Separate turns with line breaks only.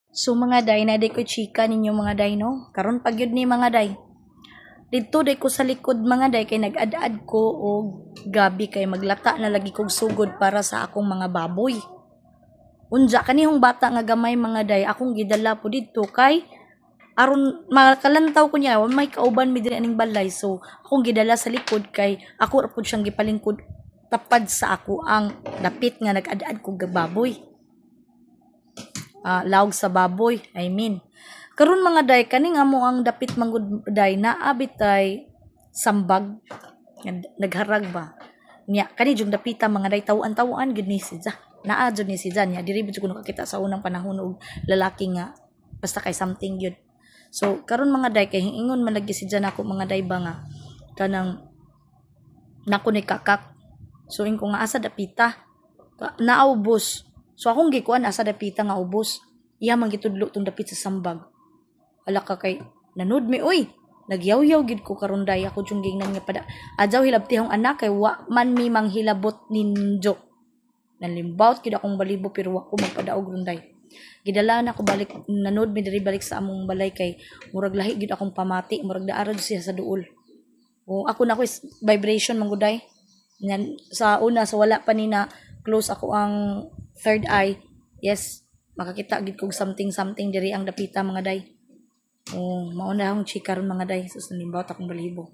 So mga day, na day ko chika ninyo mga day no. Karon pag yun ni mga day. Dito day ko sa likod mga day kay nag-ad-ad ko o gabi kay maglata na lagi kog sugod para sa akong mga baboy. Unja kanihong bata nga gamay mga day akong gidala po dito kay aron makalantaw ko niya may kauban mi diri aning balay so akong gidala sa likod kay ako ra pud siyang gipalingkod tapad sa ako ang dapit nga nag-ad-ad kog baboy. Lawg sa baboy, I mean. Karon mga day kani nga mo ang dapit manggod day naabit tay sambag nagharag ba. Nya kani jung dapita mga day taw-an gid ni siya. Naa jud ni siya nya diri jud ko nakakita sa unang panahon og lalaki nga basta kay something yun. So karon mga day kay ingon man lagi siya nako mga day ba nga kanang nako ni kakak. So ko nga asa dapita naubos. So akong gikuan asa dapita nga ubos. Iya man gitudlo tong dapit sa sambag. Ala ka kay nanood mi oy. Nagyaw-yaw gid ko karon day ako jung gingnan nga pada. Adjaw hilabtihong anak kay wa man mi manghilabot ninjo. Nalimbaut gid akong balibo pero wa ko magpadaog runday. Gidala na ko balik nanood mi diri balik sa among balay kay murag lahi gid akong pamati, murag daara siya sa duol. O ako na ko is vibration manguday. Sa una sa wala pa ni na close ako ang third eye. Yes, makakita gid kog something diri ang dapita mga day. Mao na akong chika ron mga day sa sanimbaw akong balibo.